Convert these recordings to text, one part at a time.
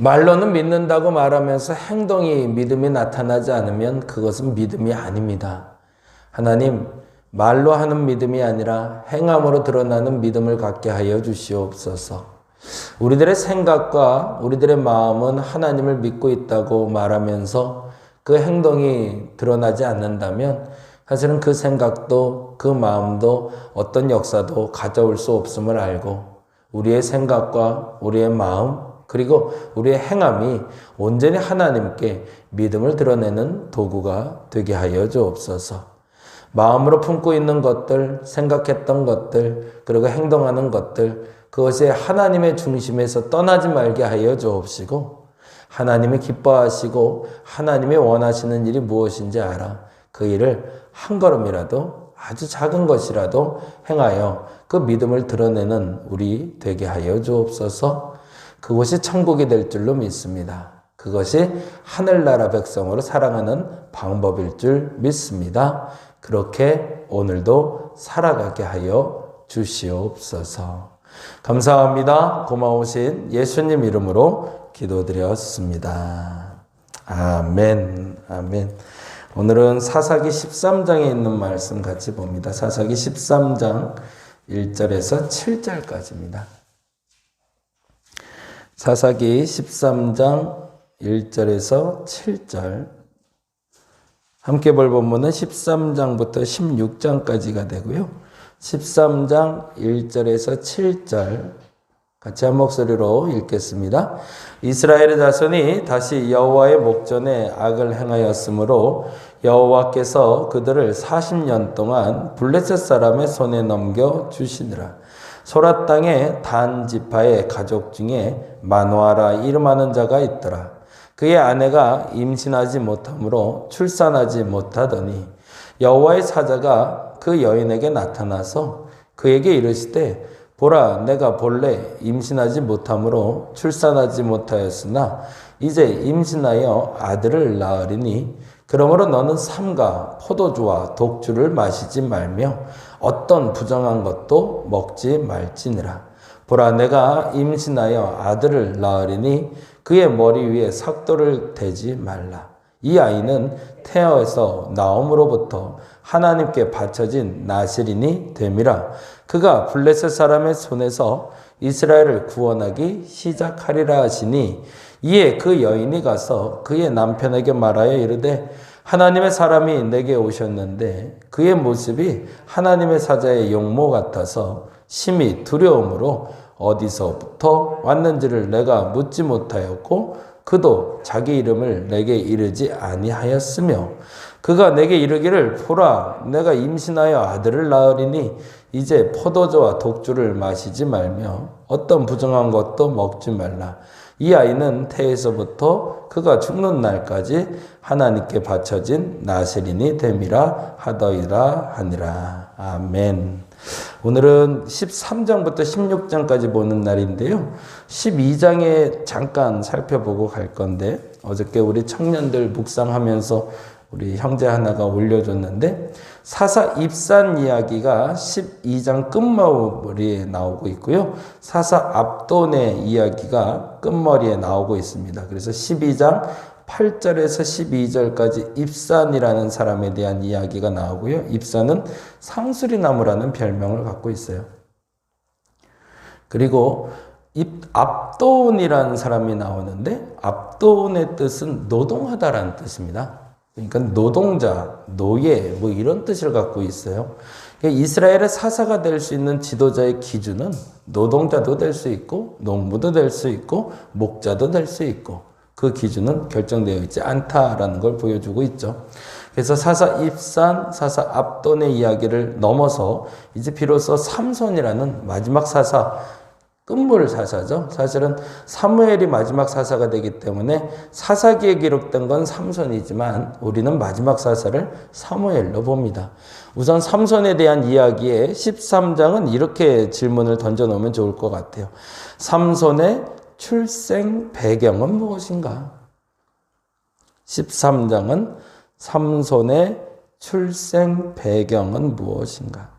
말로는 믿는다고 말하면서 행동이 믿음이 나타나지 않으면 그것은 믿음이 아닙니다. 하나님, 말로 하는 믿음이 아니라 행함으로 드러나는 믿음을 갖게 하여 주시옵소서. 우리들의 생각과 우리들의 마음은 하나님을 믿고 있다고 말하면서 그 행동이 드러나지 않는다면 사실은 그 생각도 그 마음도 어떤 역사도 가져올 수 없음을 알고 우리의 생각과 우리의 마음 그리고 우리의 행함이 온전히 하나님께 믿음을 드러내는 도구가 되게 하여 주옵소서. 마음으로 품고 있는 것들, 생각했던 것들, 그리고 행동하는 것들, 그것이 하나님의 중심에서 떠나지 말게 하여 주옵시고 하나님이 기뻐하시고 하나님이 원하시는 일이 무엇인지 알아 그 일을 한 걸음이라도 아주 작은 것이라도 행하여 그 믿음을 드러내는 우리 되게 하여 주옵소서. 그것이 천국이 될 줄로 믿습니다. 그것이 하늘나라 백성으로 살아가는 방법일 줄 믿습니다. 그렇게 오늘도 살아가게 하여 주시옵소서. 감사합니다. 고마우신 예수님 이름으로 기도드렸습니다. 아멘. 아멘. 오늘은 사사기 13장에 있는 말씀 같이 봅니다. 사사기 13장 1절에서 7절까지입니다. 사사기 13장 1절에서 7절. 함께 볼 본문은 13장부터 16장까지가 되고요. 13장 1절에서 7절 같이 한 목소리로 읽겠습니다. 이스라엘의 자손이 다시 여호와의 목전에 악을 행하였으므로 여호와께서 그들을 40년 동안 블레셋 사람의 손에 넘겨 주시니라. 소라 땅의 단 지파의 가족 중에 마노아라 이름하는 자가 있더라. 그의 아내가 임신하지 못하므로 출산하지 못하더니 여호와의 사자가 그 여인에게 나타나서 그에게 이르시되 보라, 내가 본래 임신하지 못하므로 출산하지 못하였으나 이제 임신하여 아들을 낳으리니 그러므로 너는 삼가 포도주와 독주를 마시지 말며 어떤 부정한 것도 먹지 말지니라. 보라, 내가 임신하여 아들을 낳으리니 그의 머리 위에 삭도를 대지 말라. 이 아이는 태어에서 나옴으로부터 하나님께 바쳐진 나실인이 됨이라. 그가 블레셋 사람의 손에서 이스라엘을 구원하기 시작하리라 하시니 이에 그 여인이 가서 그의 남편에게 말하여 이르되 하나님의 사람이 내게 오셨는데 그의 모습이 하나님의 사자의 용모 같아서 심히 두려움으로 어디서부터 왔는지를 내가 묻지 못하였고 그도 자기 이름을 내게 이르지 아니하였으며 그가 내게 이르기를 보라, 내가 임신하여 아들을 낳으리니 이제 포도주와 독주를 마시지 말며 어떤 부정한 것도 먹지 말라. 이 아이는 태에서부터 그가 죽는 날까지 하나님께 바쳐진 나실인이 됨이라 하더이라 하니라. 아멘. 오늘은 13장부터 16장까지 보는 날인데요. 12장에 잠깐 살펴보고 갈 건데 어저께 우리 청년들 묵상하면서 우리 형제 하나가 올려줬는데 사사 입산 이야기가 12장 끝머리에 나오고 있고요. 사사 압돈의 이야기가 끝머리에 나오고 있습니다. 그래서 12장 8절에서 12절까지 입산이라는 사람에 대한 이야기가 나오고요. 입산은 상수리나무라는 별명을 갖고 있어요. 그리고 압돈이라는 사람이 나오는데 압돈의 뜻은 노동하다라는 뜻입니다. 그러니까 노동자, 노예 뭐 이런 뜻을 갖고 있어요. 이스라엘의 사사가 될 수 있는 지도자의 기준은 노동자도 될 수 있고 농부도 될 수 있고 목자도 될 수 있고 그 기준은 결정되어 있지 않다라는 걸 보여주고 있죠. 그래서 사사 입산, 사사 압돈의 이야기를 넘어서 이제 비로소 삼손이라는 마지막 사사, 끝물 사사죠. 사실은 사무엘이 마지막 사사가 되기 때문에 사사기에 기록된 건 삼손이지만 우리는 마지막 사사를 사무엘로 봅니다. 우선 삼손에 대한 이야기에 13장은 이렇게 질문을 던져놓으면 좋을 것 같아요. 삼손의 출생 배경은 무엇인가? 13장은 삼손의 출생 배경은 무엇인가?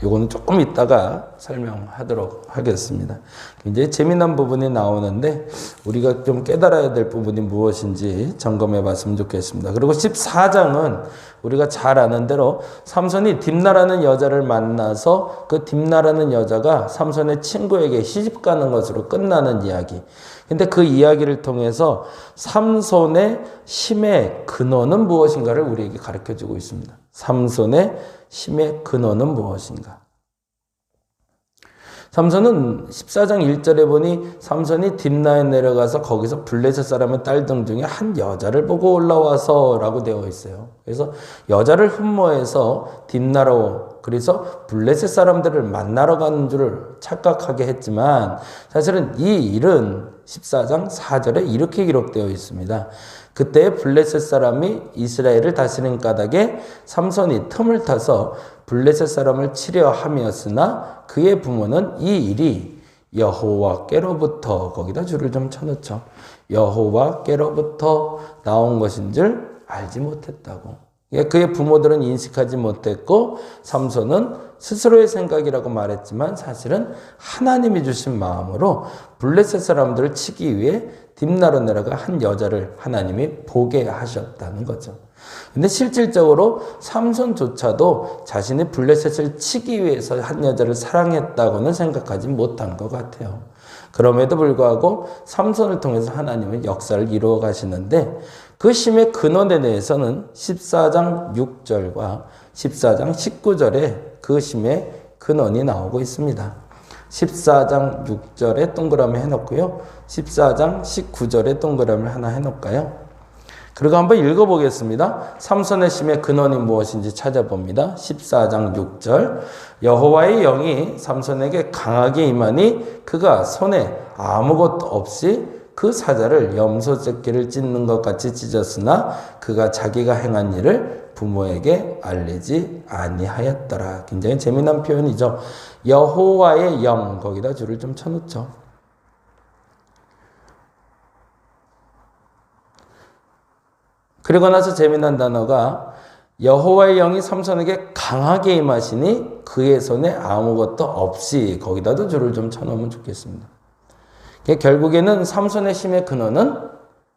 요거는 조금 이따가 설명하도록 하겠습니다. 굉장히 재미난 부분이 나오는데 우리가 좀 깨달아야 될 부분이 무엇인지 점검해 봤으면 좋겠습니다. 그리고 14장은 우리가 잘 아는 대로 삼손이 딥나라는 여자를 만나서 그 딥나라는 여자가 삼손의 친구에게 시집 가는 것으로 끝나는 이야기. 근데 그 이야기를 통해서 삼손의 힘의 근원은 무엇인가를 우리에게 가르쳐 주고 있습니다. 삼손의 힘의 근원은 무엇인가? 삼손은 14장 1절에 보니 삼손이 딥나에 내려가서 거기서 블레셋 사람의 딸들 중에 한 여자를 보고 올라와서 라고 되어 있어요. 그래서 여자를 흠모해서 딥나로 그래서 블레셋 사람들을 만나러 가는 줄을 착각하게 했지만 사실은 이 일은 14장 4절에 이렇게 기록되어 있습니다. 그때 블레셋 사람이 이스라엘을 다스린 까닭에 삼손이 틈을 타서 블레셋 사람을 치려 함이었으나 그의 부모는 이 일이 여호와께로부터 거기다 줄을 좀 쳐놓죠. 여호와께로부터 나온 것인 줄 알지 못했다고. 그의 부모들은 인식하지 못했고 삼손은 스스로의 생각이라고 말했지만 사실은 하나님이 주신 마음으로 블레셋 사람들을 치기 위해 딥나로 내려가 한 여자를 하나님이 보게 하셨다는 거죠. 근데 실질적으로 삼손조차도 자신이 블레셋을 치기 위해서 한 여자를 사랑했다고는 생각하지 못한 것 같아요. 그럼에도 불구하고 삼손을 통해서 하나님은 역사를 이루어 가시는데 그 힘의 근원에 대해서는 14장 6절과 14장 19절에 그 힘의 근원이 나오고 있습니다. 14장 6절에 동그라미 해놓고요. 14장 19절에 동그라미 하나 해놓을까요? 그리고 한번 읽어보겠습니다. 삼손의 힘의 근원이 무엇인지 찾아봅니다. 14장 6절 여호와의 영이 삼손에게 강하게 임하니 그가 손에 아무것도 없이 그 사자를 염소새끼를 찢는 것 같이 찢었으나 그가 자기가 행한 일을 부모에게 알리지 아니하였더라. 굉장히 재미난 표현이죠. 여호와의 영 거기다 줄을 좀 쳐놓죠. 그리고 나서 재미난 단어가 여호와의 영이 삼손에게 강하게 임하시니 그의 손에 아무것도 없이 거기다도 줄을 좀 쳐놓으면 좋겠습니다. 결국에는 삼손의 힘의 근원은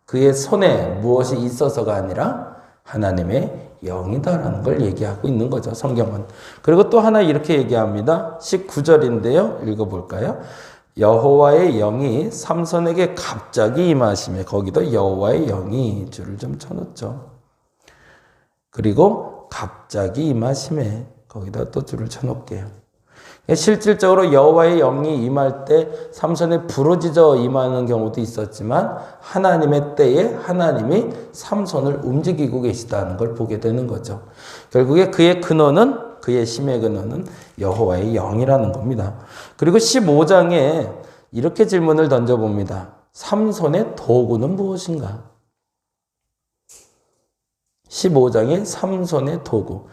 그의 손에 무엇이 있어서가 아니라 하나님의 영이다라는 걸 얘기하고 있는 거죠. 성경은. 그리고 또 하나 이렇게 얘기합니다. 19절인데요. 읽어볼까요? 여호와의 영이 삼손에게 갑자기 임하시며 거기도 여호와의 영이 줄을 좀 쳐놓죠. 그리고 갑자기 임하시며 거기다 또 줄을 쳐놓을게요. 실질적으로 여호와의 영이 임할 때 삼손에 부르짖어 임하는 경우도 있었지만 하나님의 때에 하나님이 삼손을 움직이고 계시다는 걸 보게 되는 거죠. 결국에 그의 근원은 그의 힘의 근원은 여호와의 영이라는 겁니다. 그리고 15장에 이렇게 질문을 던져봅니다. 삼손의 도구는 무엇인가? 15장에 삼손의 도구.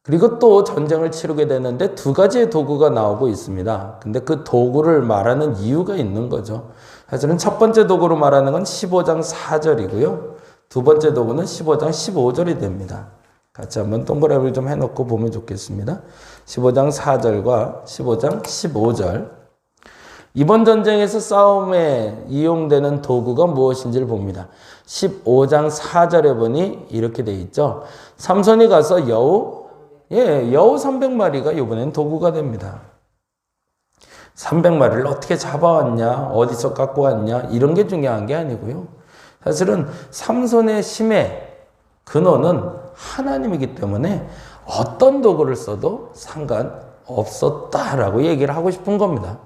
그리고 또 전쟁을 치르게 되는데 두 가지의 도구가 나오고 있습니다. 근데 그 도구를 말하는 이유가 있는 거죠. 사실은 첫 번째 도구로 말하는 건 15장 4절이고요. 두 번째 도구는 15장 15절이 됩니다. 같이 한번 동그라미를 좀 해놓고 보면 좋겠습니다. 15장 4절과 15장 15절. 이번 전쟁에서 싸움에 이용되는 도구가 무엇인지를 봅니다. 15장 4절에 보니 이렇게 되어 있죠. 삼손이 가서 여우 300마리가 이번엔 도구가 됩니다. 300마리를 어떻게 잡아왔냐, 어디서 갖고 왔냐, 이런 게 중요한 게 아니고요. 사실은 삼손의 힘의 근원은 하나님이기 때문에 어떤 도구를 써도 상관없었다라고 얘기를 하고 싶은 겁니다.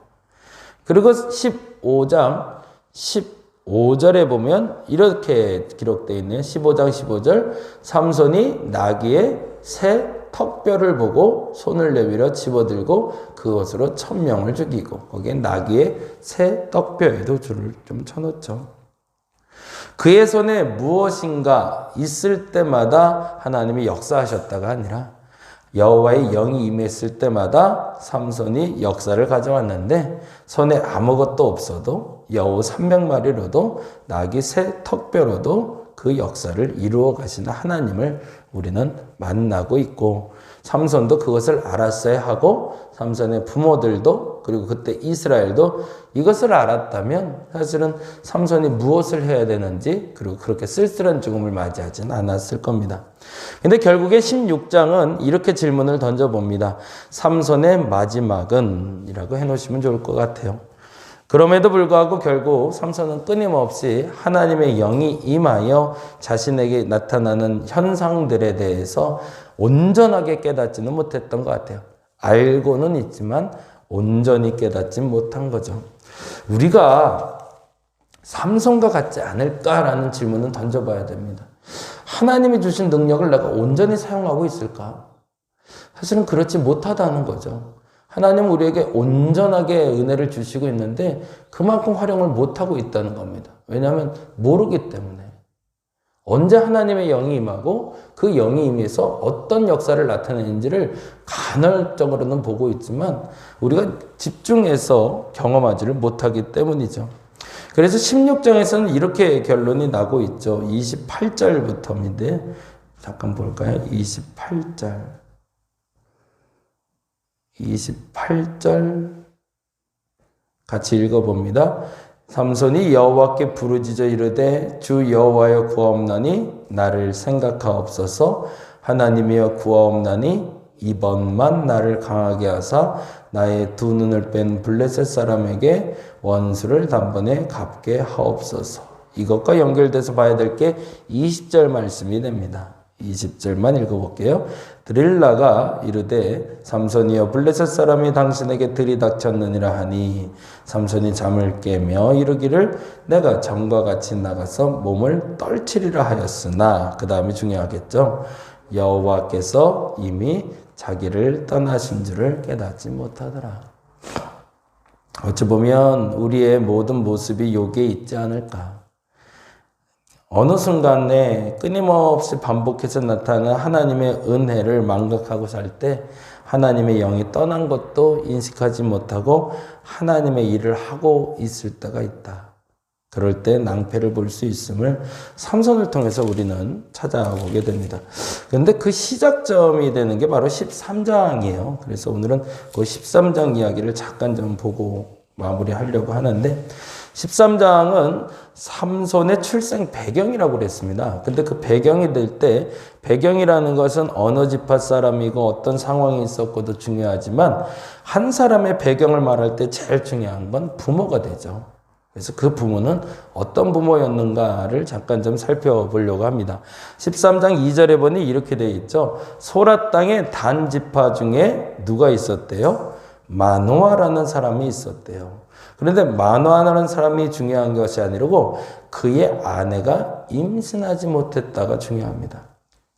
그리고 15장 15절에 보면 이렇게 기록되어 있네요. 15장 15절 삼손이 나귀의 새 턱뼈를 보고 손을 내밀어 집어들고 그것으로 1000명을 죽이고 거기에 나귀의 새 떡뼈에도 줄을 좀 쳐놓죠. 그의 손에 무엇인가 있을 때마다 하나님이 역사하셨다가 아니라 여호와의 영이 임했을 때마다 삼손이 역사를 가져왔는데 손에 아무것도 없어도 여우 300마리로도 나귀 새 턱뼈로도 그 역사를 이루어 가시는 하나님을 우리는 만나고 있고, 삼손도 그것을 알았어야 하고 삼손의 부모들도 그리고 그때 이스라엘도 이것을 알았다면 사실은 삼손이 무엇을 해야 되는지 그리고 그렇게 쓸쓸한 죽음을 맞이하지는 않았을 겁니다. 근데 결국에 16장은 이렇게 질문을 던져봅니다. 삼손의 마지막은? 이라고 해놓으시면 좋을 것 같아요. 그럼에도 불구하고 결국 삼손은 끊임없이 하나님의 영이 임하여 자신에게 나타나는 현상들에 대해서 온전하게 깨닫지는 못했던 것 같아요. 알고는 있지만 온전히 깨닫지 못한 거죠. 우리가 삼손과 같지 않을까라는 질문은 던져봐야 됩니다. 하나님이 주신 능력을 내가 온전히 사용하고 있을까? 사실은 그렇지 못하다는 거죠. 하나님은 우리에게 온전하게 은혜를 주시고 있는데 그만큼 활용을 못하고 있다는 겁니다. 왜냐하면 모르기 때문에. 언제 하나님의 영이 임하고 그 영이 임해서 어떤 역사를 나타내는지를 간헐적으로는 보고 있지만 우리가 집중해서 경험하지를 못하기 때문이죠. 그래서 16장에서는 이렇게 결론이 나고 있죠. 28절부터인데 잠깐 볼까요? 28절 같이 읽어봅니다. 삼손이 여호와께 부르짖어 이르되 주 여호와여 구하옵나니 나를 생각하옵소서. 하나님이여 구하옵나니 이번만 나를 강하게 하사 나의 두 눈을 뺀 블레셋 사람에게 원수를 단번에 갚게 하옵소서. 이것과 연결돼서 봐야 될 게 20절 말씀이 됩니다. 20절만 읽어볼게요. 드릴라가 이르되 삼손이여 블레셋 사람이 당신에게 들이닥쳤느니라 하니 삼손이 잠을 깨며 이르기를 내가 전과 같이 나가서 몸을 떨치리라 하였으나, 그 다음이 중요하겠죠. 여호와께서 이미 자기를 떠나신 줄을 깨닫지 못하더라. 어찌 보면 우리의 모든 모습이 여기에 있지 않을까. 어느 순간에 끊임없이 반복해서 나타나는 하나님의 은혜를 망각하고 살 때 하나님의 영이 떠난 것도 인식하지 못하고 하나님의 일을 하고 있을 때가 있다. 그럴 때 낭패를 볼 수 있음을 삼손을 통해서 우리는 찾아보게 됩니다. 그런데 그 시작점이 되는 게 바로 13장이에요. 그래서 오늘은 그 13장 이야기를 잠깐 좀 보고 마무리하려고 하는데, 13장은 삼손의 출생 배경이라고 그랬습니다. 근데 그 배경이 될 때, 배경이라는 것은 어느 지파 사람이고 어떤 상황이 있었고도 중요하지만 한 사람의 배경을 말할 때 제일 중요한 건 부모가 되죠. 그래서 그 부모는 어떤 부모였는가를 잠깐 좀 살펴보려고 합니다. 13장 2절에 보니 이렇게 되어 있죠. 소라 땅에 단 지파 중에 누가 있었대요? 마노아라는 사람이 있었대요. 그런데 마노아라는 사람이 중요한 것이 아니고 그의 아내가 임신하지 못했다가 중요합니다.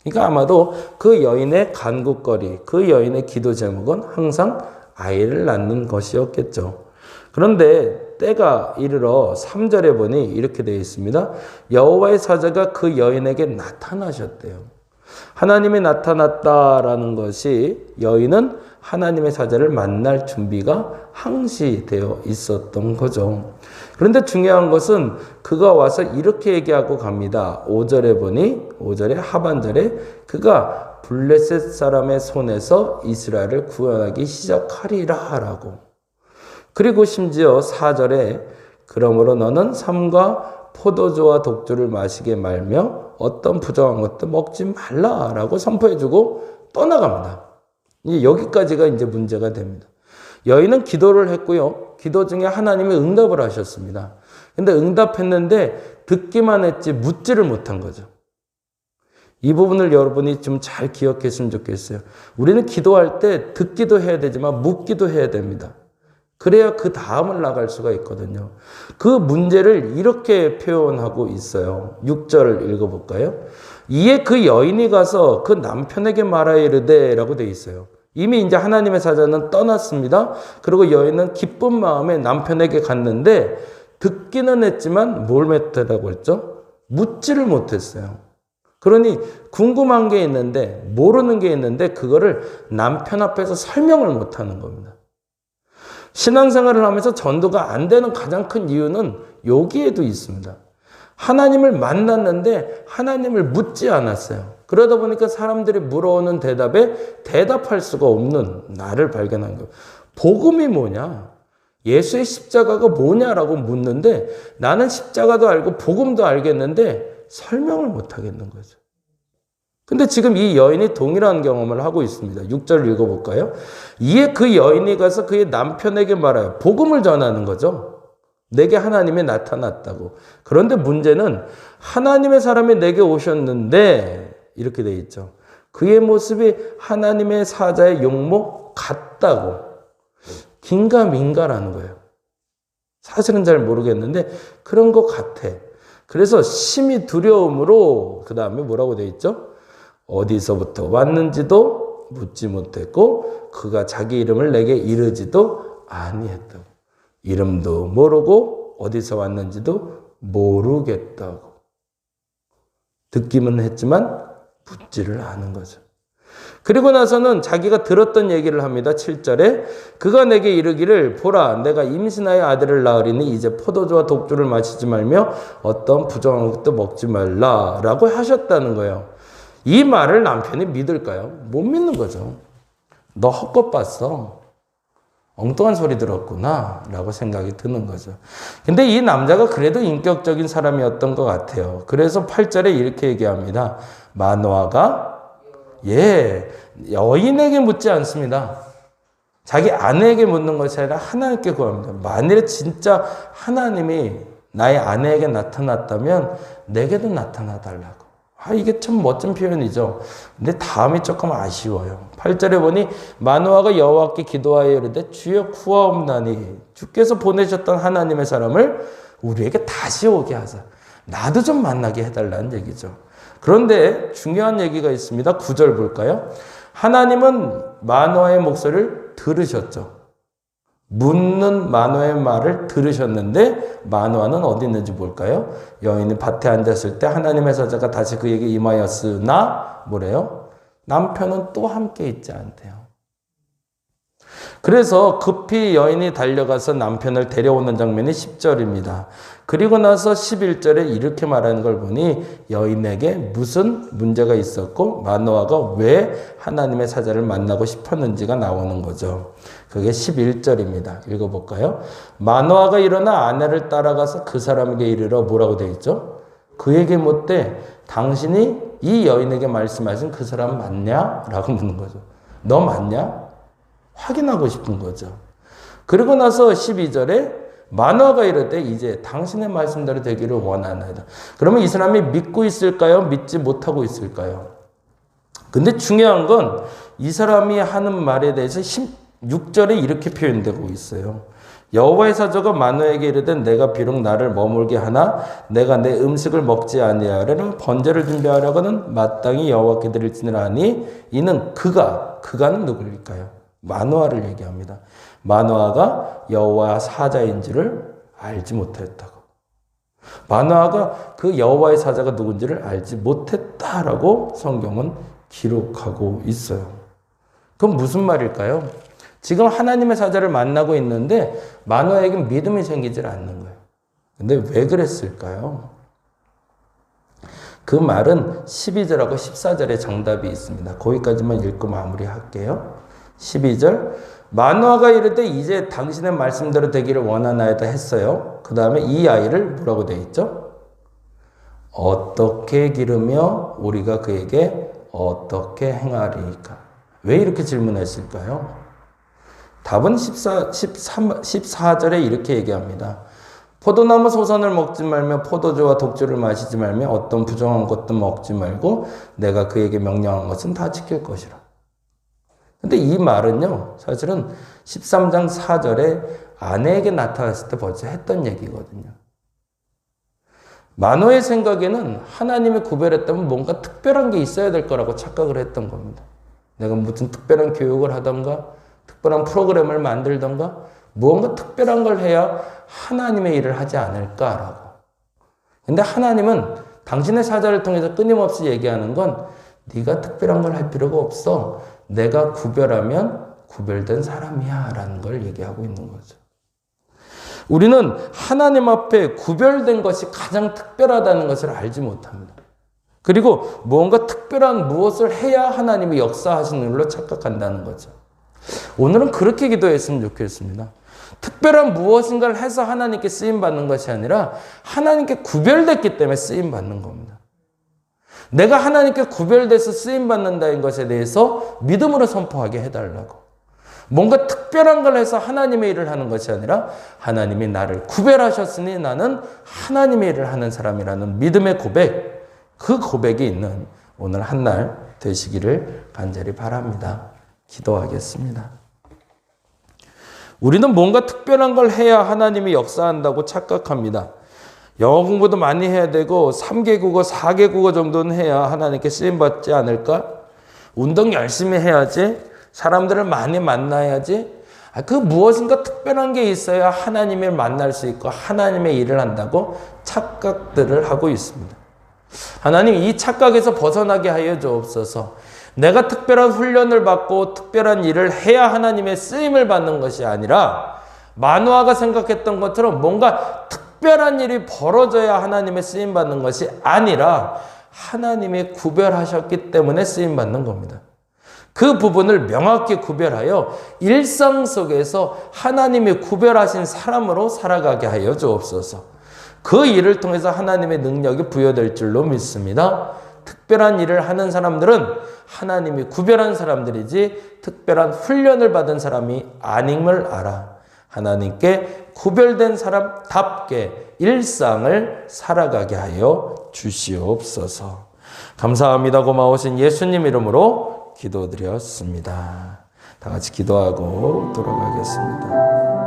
그러니까 아마도 그 여인의 간구거리, 그 여인의 기도 제목은 항상 아이를 낳는 것이었겠죠. 그런데 때가 이르러 3절에 보니 이렇게 되어 있습니다. 여호와의 사자가 그 여인에게 나타나셨대요. 하나님이 나타났다라는 것이 여인은 하나님의 사자를 만날 준비가 항시되어 있었던 거죠. 그런데 중요한 것은 그가 와서 이렇게 얘기하고 갑니다. 5절에 보니 5절의 하반절에 그가 블레셋 사람의 손에서 이스라엘을 구원하기 시작하리라 라고. 그리고 심지어 4절에 그러므로 너는 삼과 포도주와 독주를 마시게 말며 어떤 부정한 것도 먹지 말라라고 선포해주고 떠나갑니다. 여기까지가 이제 문제가 됩니다. 여인은 기도를 했고요. 기도 중에 하나님이 응답을 하셨습니다. 근데 응답했는데 듣기만 했지 묻지를 못한 거죠. 이 부분을 여러분이 좀 잘 기억했으면 좋겠어요. 우리는 기도할 때 듣기도 해야 되지만 묻기도 해야 됩니다. 그래야 그 다음을 나갈 수가 있거든요. 그 문제를 이렇게 표현하고 있어요. 6절을 읽어볼까요? 이에 그 여인이 가서 그 남편에게 말하여 이르되 라고 되어 있어요. 이미 이제 하나님의 사자는 떠났습니다. 그리고 여인은 기쁜 마음에 남편에게 갔는데 듣기는 했지만 뭘 못했다고 했죠? 묻지를 못했어요. 그러니 궁금한 게 있는데 모르는 게 있는데 그거를 남편 앞에서 설명을 못하는 겁니다. 신앙생활을 하면서 전도가 안 되는 가장 큰 이유는 여기에도 있습니다. 하나님을 만났는데 하나님을 묻지 않았어요. 그러다 보니까 사람들이 물어오는 대답에 대답할 수가 없는 나를 발견한 거예요. 복음이 뭐냐? 예수의 십자가가 뭐냐라고 묻는데 나는 십자가도 알고 복음도 알겠는데 설명을 못 하겠는 거죠. 근데 지금 이 여인이 동일한 경험을 하고 있습니다. 6절 읽어볼까요? 이에 그 여인이 가서 그의 남편에게 말하여 복음을 전하는 거죠. 내게 하나님이 나타났다고. 그런데 문제는 하나님의 사람이 내게 오셨는데 이렇게 돼 있죠. 그의 모습이 하나님의 사자의 용모 같다고. 긴가민가라는 거예요. 사실은 잘 모르겠는데 그런 것 같아. 그래서 심히 두려움으로 그 다음에 뭐라고 돼 있죠? 어디서부터 왔는지도 묻지 못했고 그가 자기 이름을 내게 이르지도 아니했다고. 이름도 모르고 어디서 왔는지도 모르겠다고. 듣기는 했지만 묻지를 않은 거죠. 그리고 나서는 자기가 들었던 얘기를 합니다. 7절에 그가 내게 이르기를 보라 내가 임신하여 아들을 낳으리니 이제 포도주와 독주를 마시지 말며 어떤 부정한 것도 먹지 말라라고 하셨다는 거예요. 이 말을 남편이 믿을까요? 못 믿는 거죠. 너 헛것 봤어. 엉뚱한 소리 들었구나 라고 생각이 드는 거죠. 근데 이 남자가 그래도 인격적인 사람이었던 것 같아요. 그래서 8절에 이렇게 얘기합니다. 마노아가 여인에게 묻지 않습니다. 자기 아내에게 묻는 것이 아니라 하나님께 구합니다. 만일에 진짜 하나님이 나의 아내에게 나타났다면 내게도 나타나 달라고. 이게 참 멋진 표현이죠. 근데 다음이 조금 아쉬워요. 8절에 보니 마노아가 여호와께 기도하여 이르되 주여 구하옵나니 주께서 보내셨던 하나님의 사람을 우리에게 다시 오게 하사 나도 좀 만나게 해달라는 얘기죠. 그런데 중요한 얘기가 있습니다. 9절 볼까요? 하나님은 마노아의 목소리를 들으셨죠. 묻는 마노아의 말을 들으셨는데 마노아는 어디 있는지 볼까요? 여인이 밭에 앉았을 때 하나님의 사자가 다시 그에게 임하였으나 뭐래요? 남편은 또 함께 있지 않대요. 그래서 급히 여인이 달려가서 남편을 데려오는 장면이 10절입니다. 그리고 나서 11절에 이렇게 말하는 걸 보니 여인에게 무슨 문제가 있었고 마노아가 왜 하나님의 사자를 만나고 싶었는지가 나오는 거죠. 그게 11절입니다. 읽어볼까요? 마노아가 일어나 아내를 따라가서 그 사람에게 이르러 뭐라고 되어 있죠? 그에게 묻되 당신이 이 여인에게 말씀하신 그 사람 맞냐? 라고 묻는 거죠. 너 맞냐? 확인하고 싶은 거죠. 그리고 나서 12절에 마노아가 이르되 이제 당신의 말씀대로 되기를 원하나이다. 그러면 이 사람이 믿고 있을까요? 믿지 못하고 있을까요? 근데 중요한 건 이 사람이 하는 말에 대해서 16절에 이렇게 표현되고 있어요. 여호와의 사자가 마노아에게 이르되 내가 비록 나를 머물게 하나 내가 내 음식을 먹지 아니하려는 번제를 준비하려고는 마땅히 여호와께 드릴지니라 하니 이는 그가는 누구일까요? 마노아를 얘기합니다. 마노아가 여호와 사자인지를 알지 못했다고. 마노아가 그 여호와의 사자가 누군지를 알지 못했다라고 성경은 기록하고 있어요. 그건 무슨 말일까요? 지금 하나님의 사자를 만나고 있는데 마노아에게 믿음이 생기질 않는 거예요. 근데 왜 그랬을까요? 그 말은 12절하고 14절에 정답이 있습니다. 거기까지만 읽고 마무리할게요. 12절 마노아가 이르되 이제 당신의 말씀대로 되기를 원하나이다 했어요. 그 다음에 이 아이를 뭐라고 되어 있죠? 어떻게 기르며 우리가 그에게 어떻게 행하리까? 왜 이렇게 질문했을까요? 답은 14절에 이렇게 얘기합니다. 포도나무 소선을 먹지 말며 포도주와 독주를 마시지 말며 어떤 부정한 것도 먹지 말고 내가 그에게 명령한 것은 다 지킬 것이라. 근데 이 말은요, 사실은 13장 4절에 아내에게 나타났을 때 벌써 했던 얘기거든요. 마노아의 생각에는 하나님이 구별했다면 뭔가 특별한 게 있어야 될 거라고 착각을 했던 겁니다. 내가 무슨 특별한 교육을 하던가, 특별한 프로그램을 만들던가, 무언가 특별한 걸 해야 하나님의 일을 하지 않을까라고. 근데 하나님은 당신의 사자를 통해서 끊임없이 얘기하는 건 네가 특별한 걸 할 필요가 없어. 내가 구별하면 구별된 사람이야 라는 걸 얘기하고 있는 거죠. 우리는 하나님 앞에 구별된 것이 가장 특별하다는 것을 알지 못합니다. 그리고 무언가 특별한 무엇을 해야 하나님이 역사하시는 걸로 착각한다는 거죠. 오늘은 그렇게 기도했으면 좋겠습니다. 특별한 무엇인가를 해서 하나님께 쓰임받는 것이 아니라 하나님께 구별됐기 때문에 쓰임받는 겁니다. 내가 하나님께 구별돼서 쓰임받는다는 것에 대해서 믿음으로 선포하게 해달라고. 뭔가 특별한 걸 해서 하나님의 일을 하는 것이 아니라 하나님이 나를 구별하셨으니 나는 하나님의 일을 하는 사람이라는 믿음의 고백, 그 고백이 있는 오늘 한 날 되시기를 간절히 바랍니다. 기도하겠습니다. 우리는 뭔가 특별한 걸 해야 하나님이 역사한다고 착각합니다. 영어 공부도 많이 해야 되고 3개 국어, 4개 국어 정도는 해야 하나님께 쓰임받지 않을까? 운동 열심히 해야지. 사람들을 많이 만나야지. 그 무엇인가 특별한 게 있어야 하나님을 만날 수 있고 하나님의 일을 한다고 착각들을 하고 있습니다. 하나님, 이 착각에서 벗어나게 하여 주옵소서. 내가 특별한 훈련을 받고 특별한 일을 해야 하나님의 쓰임을 받는 것이 아니라 마노아가 생각했던 것처럼 뭔가 특별한 일이 벌어져야 하나님의 쓰임 받는 것이 아니라 하나님이 구별하셨기 때문에 쓰임 받는 겁니다. 그 부분을 명확히 구별하여 일상 속에서 하나님이 구별하신 사람으로 살아가게 하여 주옵소서. 그 일을 통해서 하나님의 능력이 부여될 줄로 믿습니다. 특별한 일을 하는 사람들은 하나님이 구별한 사람들이지 특별한 훈련을 받은 사람이 아님을 알아. 하나님께 구별된 사람답게 일상을 살아가게 하여 주시옵소서. 감사합니다. 고마우신 예수님 이름으로 기도드렸습니다. 다 같이 기도하고 돌아가겠습니다.